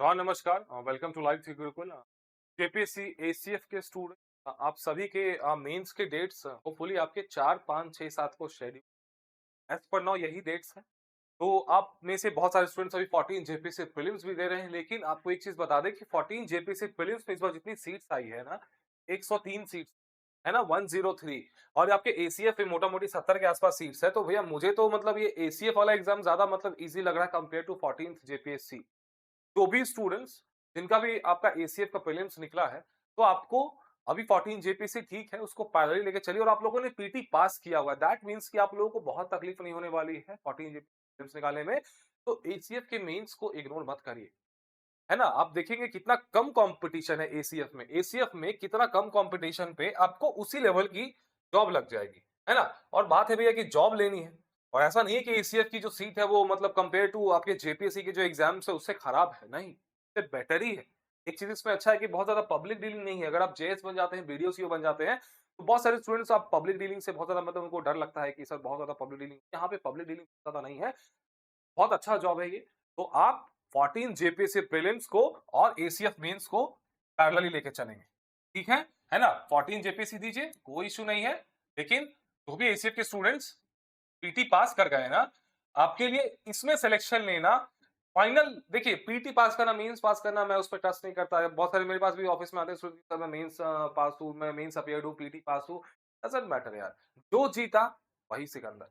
हाँ, नमस्कार। Welcome to live three Gurukul. JPSC, ACF के स्टूडेंट, आप सभी के मेंस के डेट्स होपफुली आपके 4, 5, 6, 7 को शेड्यूल एज़ पर नाउ यही डेट्स हैं। तो आप में से बहुत सारे स्टूडेंट्स अभी 14 जेपीएससी प्रीलिम्स भी दे रहे हैं, लेकिन आपको एक चीज़ बता दें कि 14 जेपीएससी प्रीलिम्स में इस बार जितनी सीट्स आई है ना, 103 सीट्स है ना, 103। और आपके एसीएफ में मोटा-मोटी 70 के आस-पास सीट्स है। तो भैया मुझे तो मतलब ये एसीएफ वाला एग्ज़ाम ज़्यादा मतलब ईज़ी लग रहा है कंपेयर टू 14th जेपीएससी। तो भी स्टूडेंट्स जिनका भी आपका एसीएफ का प्रीलिम्स निकला है, तो आपको अभी 14 जेपीसी ठीक है, उसको पैरेलली लेके चलिए और आप लोगों ने पीटी पास किया हुआ है। दैट मीन्स कि आप लोगों को बहुत तकलीफ नहीं होने वाली है 14 जेपीसी प्रीलिम्स निकालने में। तो एसीएफ के मेंस को इग्नोर मत करिए, है ना? आप देखेंगे कितना कम कंपटीशन है एसीएफ में। एसीएफ में कितना कम कंपटीशन पे आपको उसी लेवल की जॉब लग जाएगी, है ना? और बात है भैया कि जॉब लेनी है और ऐसा नहीं है कि एसीएफ की जो सीट है वो मतलब कंपेयर टू आपके जेपीएससी के जो एग्जाम्स है उससे खराब है, नहीं, इससे बेटर ही है। एक चीज इसमें अच्छा है कि बहुत ज्यादा पब्लिक डीलिंग नहीं है। अगर आप जेएस बन जाते हैं, बीडीओ सीओ बन जाते हैं, तो बहुत सारे स्टूडेंट्स आप पब्लिक डीलिंग से बहुत ज्यादा मतलब उनको डर लगता है कि सर बहुत ज्यादा पब्लिक डीलिंग, यहाँ पे पब्लिक डीलिंग ज्यादा नहीं है। बहुत अच्छा जॉब है ये। तो आप 14 जेपीएससी प्रीलिम्स को और एसीएफ मेंस को पैरेलली लेके चलेंगे, ठीक है ना? 14 जेपीएससी दीजिए, कोई इश्यू नहीं है। लेकिन जो भी एसीएफ के स्टूडेंट्स पीटी पास कर गए ना, आपके लिए इसमें सिलेक्शन लेना फाइनल। देखिए, पीटी पास करना, मेंस पास करना, मैं उस पर ट्रस्ट नहीं करता है। बहुत सारे मेरे पास भी ऑफिस में आते हैं स्टूडेंट, सर मैं मेंस पास हूँ, मैं मेंस अपीयर्ड हूँ, पीटी पास हूँ। डजंट मैटर यार, जो जीता वही सिकंदर।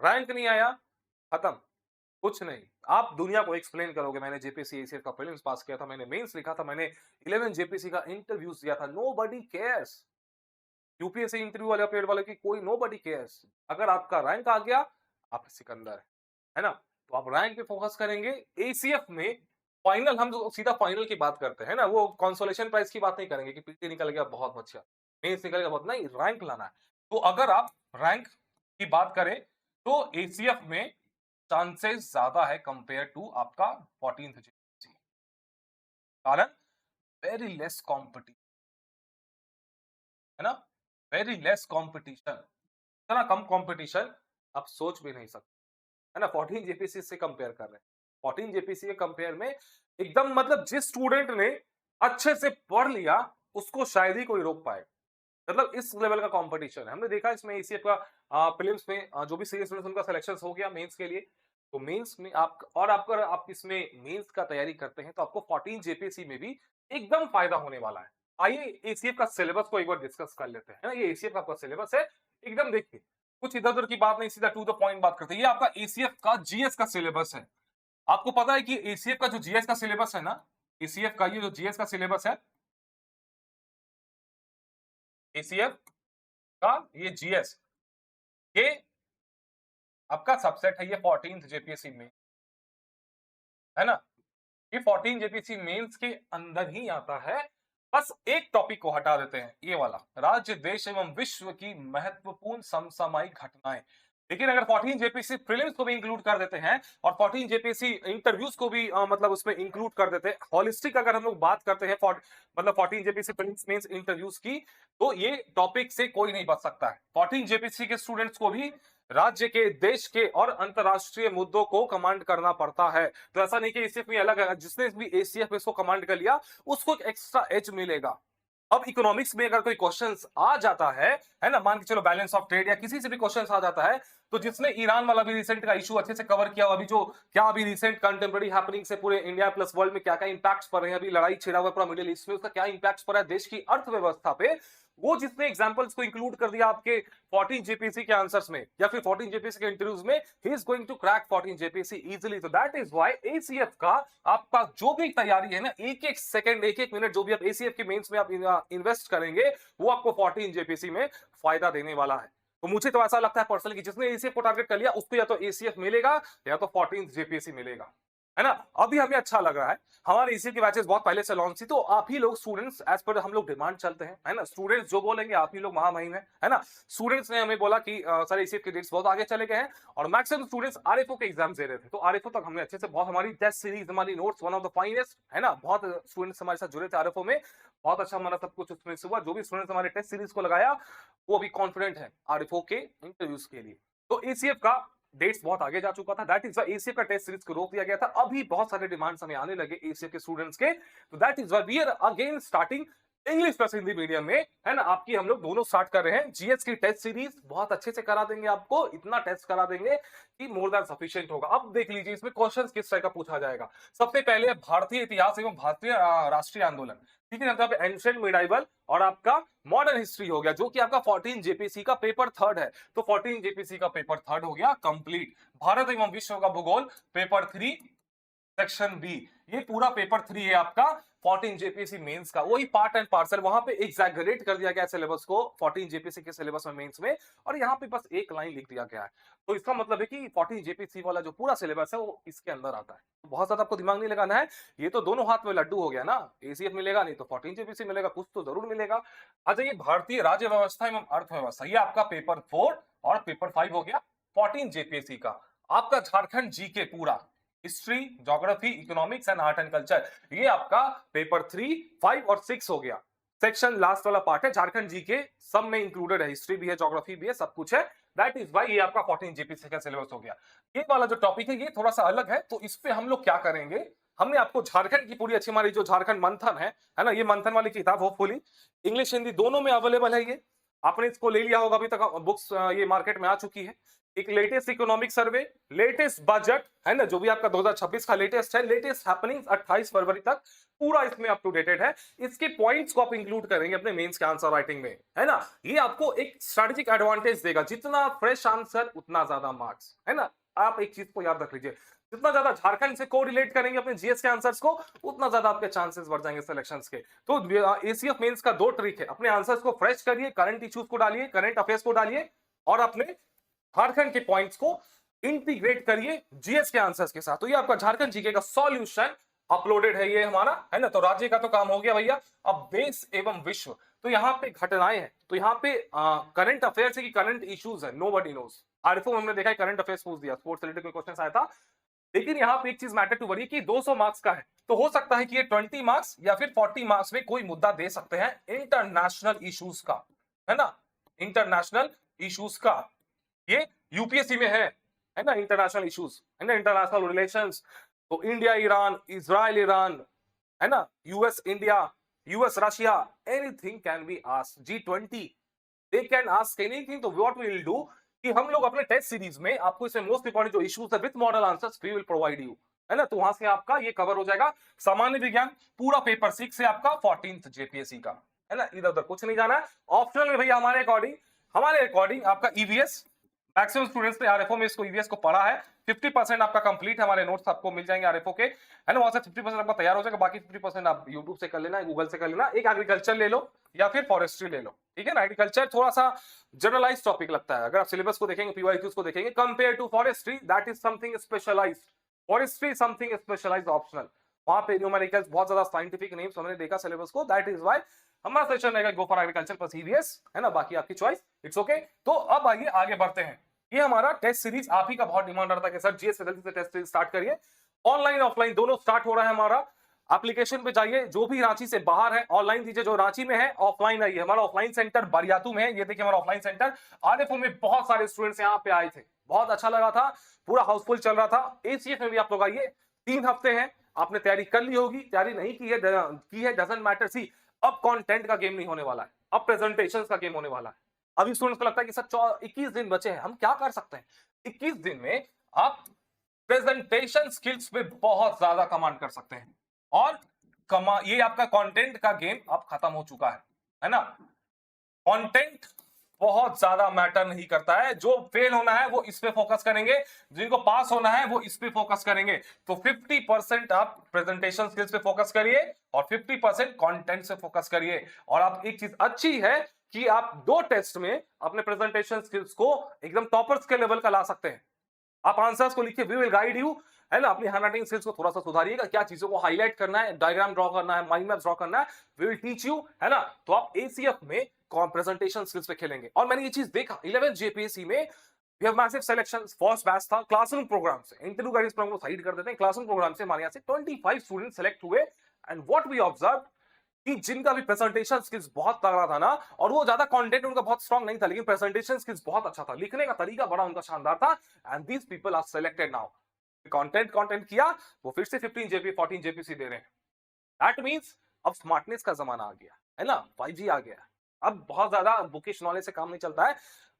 रैंक नहीं आया, खत्म, कुछ नहीं। आप दुनिया को एक्सप्लेन करोगे मैंने जेपीएससी एसीएफ का प्रीलिम्स पास किया था, मैंने मेंस लिखा था, मैंने 11 जेपीएससी का इंटरव्यूज दिया था। Nobody cares. यूपीएससी इंटरव्यू वाले अपडेट वाले की कोई नोबडी केयर्स। अगर आपका रैंक आ गया, आप सिकंदर है ना? तो आप रैंक पे फोकस करेंगे। एसीएफ में फाइनल, हम तो सीधा फाइनल की बात करते हैं ना, वो कंसोलेशन प्राइज की बात नहीं करेंगे कि पीटी निकल गया बहुत अच्छा, मेंस निकल गया बहुत, नहीं, रैंक लाना है। तो अगर आप रैंक की बात करें तो एसीएफ में चांसेस ज्यादा है कंपेयर टू आपका 14th जेपीएससी। कारण वेरी लेस कॉम्पिटिशन, है ना? वेरी लेस कॉम्पिटिशन, इतना कम कंपटीशन आप सोच भी नहीं सकते, है ना? 14 जेपीसी से कंपेयर कर रहे हैं। 14 जेपीसी के कंपेयर में एकदम मतलब जिस स्टूडेंट ने अच्छे से पढ़ लिया उसको शायद ही कोई रोक पाए। मतलब इस लेवल का कंपटीशन है। हमने देखा इसमें एसीएफ का प्रीलिम्स में जो भी सीरियस स्टूडेंट्स उनका सिलेक्शन हो गया मेंस के लिए। तो मेंस में आप और आप अगर आप इसमें मेंस का तैयारी करते हैं तो आपको 14 जेपीसी में भी एकदम फायदा होने वाला है। आइए एसीएफ का सिलेबस को एक बार डिस्कस कर लेते हैं, है ना? ये एसीएफ का आपका सिलेबस है, एकदम देखिए, कुछ इधर-उधर की बात नहीं, सीधा टू द पॉइंट बात करते हैं। ये आपका एसीएफ का जीएस का सिलेबस है। आपको पता है कि एसीएफ का जो जीएस का सिलेबस है ना, एसीएफ का ये जो जीएस का सिलेबस है, एसीएफ का ये जीएस, ये आपका सबसेट है, ये 14th जेपीएससी में, है ना? ये 14 जेपीसी मेंस के अंदर ही आता है। बस एक टॉपिक को हटा देते हैं, ये वाला, राज्य, देश एवं विश्व की महत्वपूर्ण समसामयिक घटनाएं। लेकिन अगर 14 जेपीसी प्रीलिम्स को भी इंक्लूड कर देते हैं और 14 जेपीसी इंटरव्यूज को भी मतलब उसमें इंक्लूड कर देते हैं, होलिस्टिक अगर हम लोग बात करते हैं मतलब 14 जेपीसी प्रीलिम्स मेंस इंटरव्यूज की, तो ये टॉपिक से कोई नहीं बच सकता है। 14 जेपीसी के स्टूडेंट्स को भी राज्य के, देश के और अंतरराष्ट्रीय मुद्दों को कमांड करना पड़ता है। तो ऐसा नहीं कि एसीएफ में अलग है, जिसने भी एसीएफ में इसको कमांड कर लिया उसको एक एक्स्ट्रा एज मिलेगा। अब इकोनॉमिक्स में अगर कोई क्वेश्चंस आ जाता है ना, मान के चलो बैलेंस ऑफ ट्रेड या किसी से भी क्वेश्चंस आ जाता है, तो जिसने ईरान वाला भी रिसेंट का इशू अच्छे से कवर किया, अभी जो क्या अभी रिसेंट कंटेम्पररी हैपनिंग से पूरे इंडिया प्लस वर्ल्ड में क्या क्या इंपैक्ट्स पड़ रहे हैं, अभी लड़ाई छिड़ा हुआ पूरा मिडिल ईस्ट में, उसका क्या इंपैक्ट्स पड़ रहा है देश की अर्थव्यवस्था पे, वो जिसने एग्जांपल्स को इंक्लूड कर दिया आपके 14 जेपीसी के आंसर्स में या फिर 14 जेपीसी के इंटरव्यूज में, he is going to crack 14 JPC easily. तो दैट इज व्हाई एसीएफ का आपका जो भी तैयारी है ना, एक एक सेकंड, एक एक मिनट जो भी आप एसीएफ के मेंस में आप इन्वेस्ट करेंगे, वो आपको 14 जेपीसी में फायदा देने वाला है। तो मुझे तो ऐसा लगता है पर्सनली कि जिसने एसीएफ को टारगेट कर लिया उसको या तो एसीएफ मिलेगा या तो 14 जेपीसी मिलेगा, है ना? अभी हमें अच्छा लग रहा है, हमारे एसीएफ की बैचेस बहुत पहले से लॉन्च थी, तो आप ही लोग स्टूडेंट्स एज पर हम लोग डिमांड चलते हैं, है ना? स्टूडेंट्स जो बोलेंगे आप ही लोग महामहिम है ना? स्टूडेंट्स ने हमें बोला कि सर एसीएफ के डेट्स बहुत आगे चले गए हैं और मैक्सिमम स्टूडेंट्स आरएफओ के एग्जाम दे रहे थे, तो आरएफओ तक हमने अच्छे से, बहुत हमारी टेस्ट सीरीज, हमारी notes one of the finest, है ना? बहुत स्टूडेंट्स हमारे साथ जुड़े थे आरएफओ में, बहुत अच्छा हमारा सब कुछ उसमें से हुआ। जो भी स्टूडेंट्स हमारे टेस्ट सीरीज को लगाया वो अभी कॉन्फिडेंट है आरएफओ के इंटरव्यूज के लिए। तो एसीएफ का डेट्स बहुत आगे जा चुका था, दैट इज व्हाई एसीएफ का टेस्ट सीरीज को रोक दिया गया था। अभी बहुत सारे डिमांड्स हमें आने लगे एसीएफ के स्टूडेंट्स के, तो that is why we are again starting English plus Hindi medium में, है ना। आपकी हम लोग दोनों स्टार्ट कर रहे हैं। जीएस की टेस्ट सीरीज बहुत अच्छे से करा देंगे आपको, इतना टेस्ट करा देंगे कि मोर देन सफिशिएंट होगा। अब देख लीजिए इसमें क्वेश्चंस किस तरह का पूछा जाएगा। सबसे पहले भारतीय इतिहास एवं भारतीय राष्ट्रीय आंदोलन, ठीक है, मतलब एंशिएंट मिडाइवल और आपका मॉडर्न हिस्ट्री हो गया, जो कि आपका 14 जेपीसी का पेपर थर्ड है। तो 14 जेपीसी का पेपर थर्ड हो गया कंप्लीट। भारत एवं विश्व का भूगोल पेपर 3 सेक्शन बी, ये पूरा पेपर 3 है आपका 14 जेपीसी मेंस का। वही पार्ट एंड पार्सल, वहां पे एग्जैगरेट कर दिया गया सिलेबस को 14 जेपीसी के सिलेबस में मेंस में, और यहाँ पे बस एक लाइन लिख दिया गया है। तो इसका मतलब है कि 14 जेपीसी वाला जो पूरा सिलेबस है वो इसके अंदर आता है। तो बहुत ज्यादा आपको दिमाग नहीं लगाना है, ये तो दोनों हाथ में लड्डू हो गया ना। एसीएफ मिलेगा नहीं तो 14 जेपीसी मिलेगा, कुछ तो जरूर मिलेगा। अच्छा, ये भारतीय राज्य व्यवस्था एवं अर्थव्यवस्था, ये आपका पेपर 4 और पेपर 5 हो गया 14 जेपीसी का। आपका झारखंड जीके पूरा history, geography, economics and art and culture, ये आपका पेपर 3, 5 और 6 हो गया। सेक्शन लास्ट वाला पार्ट है झारखंड जीके, सब में इंक्लूडेड है, हिस्ट्री भी है, ज्योग्राफी भी है, सब कुछ है। दैट इज व्हाई ये आपका 14 जेपीसी का सिलेबस हो गया। ये वाला जो टॉपिक है ये थोड़ा सा अलग है, तो इस पे हम लोग क्या करेंगे, हमने आपको झारखंड की पूरी अच्छी, हमारी जो झारखंड मंथन है ना, ये मंथन वाली किताब होपफुली इंग्लिश हिंदी दोनों में अवेलेबल है। ये आपने इसको ले लिया होगा, अभी तक बुक्स ये मार्केट में आ चुकी है। एक latest economic survey, latest budget, है ना, जो भी आपका 2026 का लेटेस्ट है, लेटेस्ट हैपनिंग्स 28 फरवरी तक पूरा इसमें अप टू डेटेड है। इसके पॉइंट्स को आप इंक्लूड करेंगे अपने मेंस के आंसर राइटिंग में, है ना। ये आपको एक स्ट्रेटेजिक एडवांटेज देगा, जितना फ्रेश आंसर उतना ज्यादा मार्क्स, है ना। आप एक चीज को याद रख लीजिए, जितना ज्यादा झारखंड से कोरिलेट करेंगे अपने जीएस के आंसर्स को, उतना ज्यादा आपके चांसेस बढ़ जाएंगे सिलेक्शंस के। तो एसीएफ मेंस का दो ट्रिक है, अपने आंसर्स को फ्रेश करिए, करंट इश्यूज को डालिए, करंट अफेयर्स को डालिए, और अपने झारखंड के पॉइंट्स को इंटीग्रेट करिए जीएस के आंसर्स के साथ। तो ये आपका झारखंड जीके का सॉल्यूशन अपलोडेड है ये हमारा, है ना। तो राज्य का तो काम हो गया भैया। अब देश एवं विश्व, तो यहाँ पे घटनाएं हैं, तो यहाँ पे करंट अफेयर्स है कि करंट इश्यूज है, नोबडी नोस। आरएफओ हमने देखा है करंट अफेयर्स पूछ दिया, स्पोर्ट्स रिलेटेड कोई क्वेश्चन आया था, लेकिन यहाँ पे एक चीज मैटर टू वरी कि 200 मार्क्स का है, तो हो सकता है कि ये 20 मार्क्स या फिर 40 मार्क्स में कोई मुद्दा दे सकते हैं इंटरनेशनल इश्यूज का, है ना, इंटरनेशनल इश्यूज का। ये यूपीएससी में है ना, इंटरनेशनल इश्यूज, है ना, इंटरनेशनल रिलेशंस। तो इंडिया ईरान, इजराइल ईरान, है ना, US India, US Russia, anything can be asked. G20 they can ask anything. तो व्हाट वी विल डू कि हम लोग अपने टेस्ट सीरीज में आपको इसमें मोस्ट इंपॉर्टेंट जो इश्यूज है with model answers we will provide you, है ना। तो वहां से आपका ये कवर हो जाएगा। सामान्य विज्ञान पूरा पेपर 6 से आपका 14th जेपीएससी का, है ना, इधर उधर कुछ नहीं जाना है। ऑप्शनल में भैया हमारे अकॉर्डिंग आपका ईवीएस, मैक्सिमम स्टूडेंट्स ने आरएफओ में इसको ईवीएस को पढ़ा है, 50% आपका कंप्लीट है, हमारे नोट्स आपको मिल जाएंगे आरएफओ के, है ना। वहां से 50% आपका तैयार हो जाएगा, बाकी 50% आप यूट्यूब से कर लेना, गूगल से कर लेना। एक एग्रीकल्चर ले लो या फिर फॉरेस्ट्री ले लो, ठीक है ना। एग्रीकल्चर थोड़ा सा जनरलाइज टॉपिक लगता है, अगर आप सिलेबस को देखेंगे, पीवाईक्यूज को देखेंगे, compare to forestry that is something specialized, forestry something specialized optional. वहां पे न्यूमेरिकल्स, बहुत ज्यादा साइंटिफिक नेम्स हमने देखा सिलेबस को, दैट इज व्हाई हमारा सेशन रहेगा go for agriculture plus EVS, है ना, बाकी आपकी चॉइस, इट्स ओके। तो अब आइए आगे बढ़ते हैं। ये हमारा टेस्ट सीरीज, आप ही का बहुत डिमांड रहता है कि सर जीएस से जल्दी से टेस्ट सीरीज स्टार्ट करिए। ऑनलाइन ऑफलाइन दोनों स्टार्ट हो रहा है हमारा। एप्लीकेशन पे जाइए, जो भी रांची से बाहर है ऑनलाइन दीजिए, जो रांची में है ऑफलाइन आइए। हमारा ऑफलाइन सेंटर बरियातू में है, ये देखिए हमारा ऑफलाइन सेंटर। आरएफओ में बहुत सारे स्टूडेंट्स यहाँ पे आए थे, बहुत अच्छा लगा था, पूरा हाउसफुल चल रहा था। एसीएफ में भी आप लोग आइए, 3 हफ्ते हैं, आपने तैयारी कर ली होगी, तैयारी नहीं की है डजंट मैटर। सी अब कंटेंट का गेम नहीं होने वाला है, अब प्रेजेंटेशन का गेम होने वाला है। अभी स्टूडेंट्स को लगता है कि सर 21 दिन बचे हैं, हम क्या कर सकते हैं। 21 दिन में आप प्रेजेंटेशन स्किल्स पे बहुत ज्यादा कमांड कर सकते हैं, और ये आपका कंटेंट का गेम अब खत्म हो चुका है ना। कंटेंट बहुत ज्यादा मैटर नहीं करता है, जो फेल होना है वो इस पे फोकस करेंगे, जिनको पास होना है वो इस पे फोकस करेंगे। तो 50% आप प्रेजेंटेशन स्किल्स पे फोकस करिए और 50% कंटेंट से फोकस करिए। और आप एक चीज अच्छी है कि आप 2 टेस्ट में अपने प्रेजेंटेशन स्किल्स को एकदम टॉपर्स के लेवल का ला सकते हैं। आप आंसर्स को लिखिए, वी विल गाइड यू, है ना। अपनी हैंडराइटिंग स्किल्स को थोड़ा सा सुधारिएगा, क्या चीजों को हाईलाइट करना है, डायग्राम ड्रॉ करना है, माइंड मैप ड्रॉ करना है, वी विल टीच यू, है ना। तो आप एसीएफ में प्रेजेंटेशन स्किल्स पे खेलेंगे। और मैंने ये चीज देखा 11th जेपीएससी में we have massive selections. First batch था क्लासरूम प्रोग्राम से, इंटरव्यू का इस प्रोग्राम को साइड कर देते हैं, क्लासरूम प्रोग्राम से हमारे यहाँ से 25 स्टूडेंट सेलेक्ट हुए। एंड व्हाट वी ऑब्जर्व कि जिनका भी प्रेजेंटेशन स्किल्स बहुत तगड़ा था ना, और वो ज्यादा कंटेंट उनका बहुत स्ट्रांग नहीं था, लेकिन प्रेजेंटेशन स्किल्स बहुत अच्छा था, लिखने का तरीका बड़ा उनका शानदार था, and these people are selected now. Content content किया, वो फिर से 15 जेपी 14 जेपीसी दे रहे हैं। दैट मींस अब स्मार्टनेस का जमाना आ गया है ना, 5G आ गया। अब बहुत ज्यादा बुकिश नॉलेज से काम नहीं चलता है,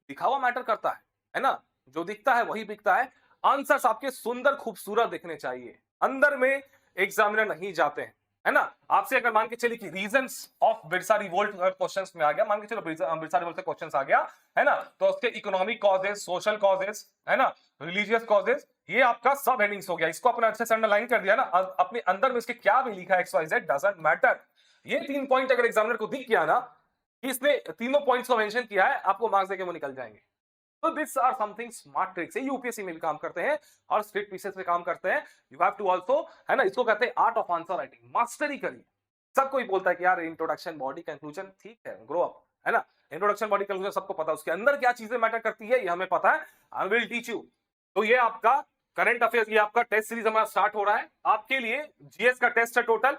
दिखावा मैटर करता है ना, जो दिखता है वही बिकता है। आंसर्स आपके सुंदर खूबसूरत दिखने चाहिए, अंदर में एग्जामिनर नहीं जाते हैं, है ना। आपसे अगर मान के चलिए कि reasons of Birsa revolt questions में आ गया, मान के चलो बिरसा रिवोल्ट से क्वेश्चंस आ गया, है ना, तो उसके इकोनॉमिक कॉजेस, सोशल कॉजेस, है ना, रिलीजियस कॉजेस, ये आपका सब हेडिंग्स हो गया। इसको अपने अच्छे से अंडरलाइन कर दिया ना, अपने अंदर में इसके क्या भी लिखा है XYZ डजंट मैटर। ये 3 पॉइंट अगर एग्जामिनर को दिख गया ना कि इसने तीनों पॉइंट्स को मेंशन किया है, आपको मार्क्स देके वो निकल जाएंगे। तो this are something smart tricks, ये यूपीएससी में भी काम करते हैं और स्टेट पीसेस में काम करते हैं। यू हैव टू आल्सो, है ना, इसको कहते हैं art of answer writing, mastery करिए। सब कोई बोलता है कि यार इंट्रोडक्शन, बॉडी, कंक्लूजन, ठीक है, ग्रो अप, है ना। इंट्रोडक्शन, बॉडी, कंक्लूजन सबको पता है, उसके अंदर क्या चीजें मैटर करती है ये हमें पता है। I will teach you. तो ये आपका करंट अफेयर्स, ये आपका टेस्ट सीरीज हमारा स्टार्ट हो रहा है आपके लिए। जीएस का टेस्ट है, टोटल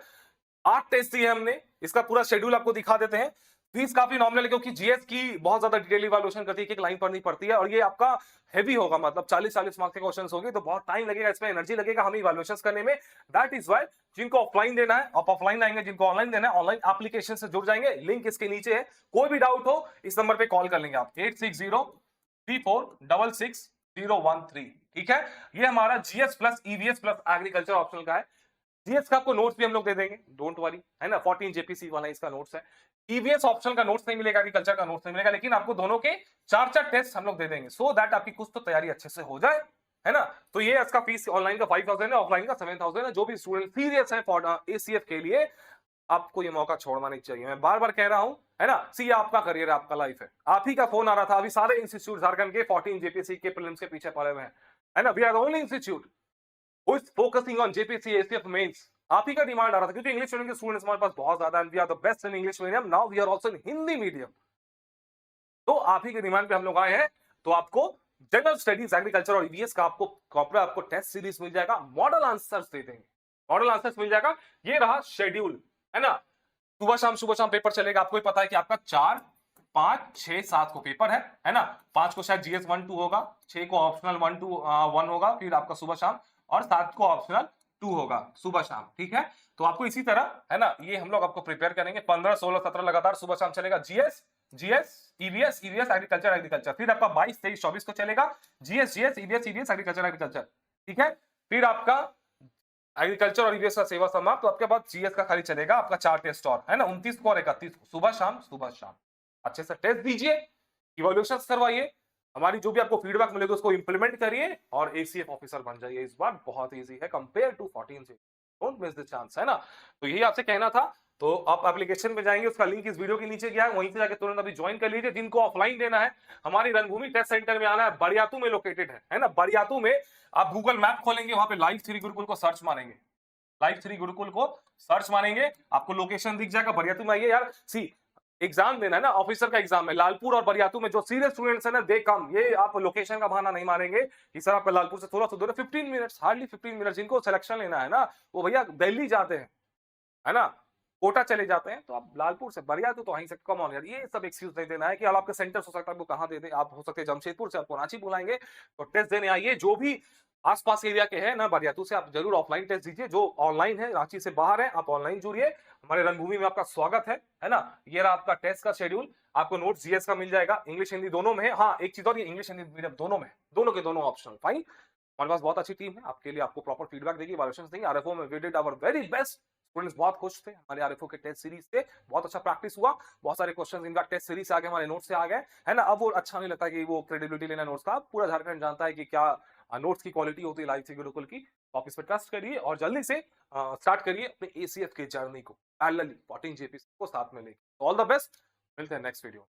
8 टेस्ट दिए हमने, इसका पूरा शेड्यूल आपको दिखा देते हैं। फीस काफी नॉमिनल है, क्योंकि जीएस की बहुत ज्यादा डिटेल इवैल्यूएशन करती है, एक एक लाइन पढ़नी पड़ती है, और ये आपका हेवी होगा, मतलब 40-40 मार्क्स के क्वेश्चंस होंगे, तो बहुत टाइम लगेगा, इसमें एनर्जी लगेगा हमें इवैल्यूएशन करने में। दैट इज व्हाई जिनको ऑफलाइन देना है आप ऑफलाइन आएंगे, जिनको ऑनलाइन देना है ऑनलाइन एप्लीकेशन से जुड़ जाएंगे, लिंक इसके नीचे है। कोई भी डाउट हो इस नंबर पे कॉल कर लेंगे आप, 8603466013। ठीक है, ये हमारा GS plus EVS plus agriculture optional का है। जीएस का आपको नोट्स भी हम लोग दे देंगे, डोंट वरी, है ना, 14 जेपीसी वाला इसका नोट्स है। ईवीएस ऑप्शनल का नोट्स नहीं मिलेगा, एग्रीकल्चर का नोट्स नहीं मिलेगा, लेकिन आपको दोनों के 4-4 टेस्ट हम लोग दे देंगे, सो दैट आपकी कुछ तो तैयारी अच्छे से हो जाए, है ना। तो ये इसका फीस ऑनलाइन का 5000 है, ऑफलाइन का 7000 है। जो भी स्टूडेंट सीरियस है फॉर एसीएफ के लिए, आपको ये मौका छोड़ना नहीं चाहिए। मैं बार बार कह रहा हूं, है ना, सी आपका करियर है, आपका लाइफ है। आप ही का फोन आ रहा था, अभी सारे इंस्टीट्यूट झारखंड के 14 जेपीसी के प्रीलिम्स के पीछे पड़े हुए हैं, है ना। We are the only institute who is focusing on JPC ACF mains. आप ही का डिमांड आ रहा था, क्योंकि इंग्लिश मीडियम के स्टूडेंट्स हमारे पास बहुत ज्यादा है, we are the best in English medium, now we are also in Hindi medium. तो आप ही के डिमांड पे हम लोग आए हैं। तो आपको जनरल स्टडीज, एग्रीकल्चर और ईवीएस का आपको टेस्ट सीरीज मिल जाएगा, मॉडल आंसर्स दे देंगे, मॉडल आंसर्स मिल जाएगा। ये रहा शेड्यूल, है ना। सुबह शाम पेपर चलेगा। आपको पता है कि आपका 4, 5, 6, 7 को पेपर है ना। 5 को शायद जीएस 1-2 होगा, 6 को ऑप्शनल 1 होगा, फिर आपका सुबह शाम, और 7 को ऑप्शनल 2 होगा सुबह शाम। ठीक है, तो आपको इसी तरह, है ना, ये हम लोग आपको प्रिपेयर करेंगे। 15, 16, 17 लगातार सुबह शाम चलेगा जीएस, ईवीएस, एग्रीकल्चर। फिर आपका 22, 23, 24 को चलेगा जीएस, ईवीएस, एग्रीकल्चर। ठीक है, फिर आपका एग्रीकल्चर और ईवीएस का सेवा समाप्त, तो आपके बाद जीएस का खाली चलेगा आपका 4 टेस्ट और, है ना, 29 को और 31 को, सुबह शाम। अच्छे से टेस्ट दीजिए, इवैल्यूएशन करवाइए, हमारी जो भी आपको फीडबैक मिलेगा उसको इंप्लीमेंट करिए, और एसीएफ ऑफिसर बन जाइए। इस बार बहुत इजी है कंपेयर टू 14 से, डोंट मिस द चांस, है ना। तो यही आपसे कहना था। तो आप एप्लीकेशन में जाएंगे, उसका लिंक इस वीडियो के नीचे गया है, वहीं से जाके तुरंत अभी ज्वाइन कर लीजिए। जिनको ऑफलाइन देना है, हमारी रणभूमि टेस्ट सेंटर में आना है, बरियातू में लोकेटेड है ना। बरियातू में आप गूगल मैप खोलेंगे, वहां पे लाइव 3 गुरुकुल को सर्च मारेंगे, लाइव 3 गुरुकुल को सर्च मारेंगे, आपको लोकेशन दिख जाएगा। बरियातू में आइए यार, सी एग्जाम देना है ना, ऑफिसर का एग्जाम है। लालपुर और बरियातू में जो सीरियस स्टूडेंट्स है ना, दे कम। ये आप लोकेशन का बहाना नहीं मारेंगे कि सर आपका लालपुर से थोड़ा सा दूर है, 15 मिनट्स, हार्डली 15 मिनट्स। जिनको सिलेक्शन लेना है ना, वो भैया दिल्ली जाते हैं, है ना, कोटा चले जाते हैं, तो आप लालपुर से बरियातू तो वहीं से कम ऑन यार। ये सब एक्सक्यूज नहीं देना है कि आपके सेंटर हो सकता है, आपको कहां दे दे। आप हो सकते हैं जमशेदपुर से, आपको रांची बुलाएंगे, तो टेस्ट देने आइए। जो भी आसपास एरिया के हैं ना, बरियातू से, आप जरूर ऑफलाइन टेस्ट दीजिए। जो ऑनलाइन है, रांची से बाहर है, आप ऑनलाइन जुड़िए। हमारे रणभूमि में आपका स्वागत है ना। ये रहा आपका टेस्ट का शेड्यूल। आपको नोट्स जीएस का मिल जाएगा, इंग्लिश हिंदी दोनों में है। हाँ, एक चीज और, ये इंग्लिश हिंदी मीडियम दोनों में, दोनों के दोनों ऑप्शनल। फाइन, हमारे पास बहुत अच्छी टीम है, आपके लिए आपको प्रॉपर फीडबैक देगी, इवैल्यूएशंस देंगे। आरएफओ में we did our very best, students बहुत खुश थे हमारे आरएफओ के टेस्ट सीरीज से, बहुत अच्छा प्रैक्टिस हुआ, बहुत सारे क्वेश्चंस इनका टेस्ट सीरीज से आ गए, हमारे नोट्स से आ गए, है ना। अब वो अच्छा नहीं लगता कि वो क्रेडिबिलिटी लेना नोट्स का, पूरा झारखंड जानता है कि क्या नोट्स की क्वालिटी होती है लाइव 3 गुरुकुल की। तो आप इस पर ट्रस्ट करिए और जल्दी से स्टार्ट करिए अपने एसीएफ के जर्नी को, पैरेलली 14 जेपी को साथ में लेके। ऑल द बेस्ट, मिलते हैं नेक्स्ट वीडियो।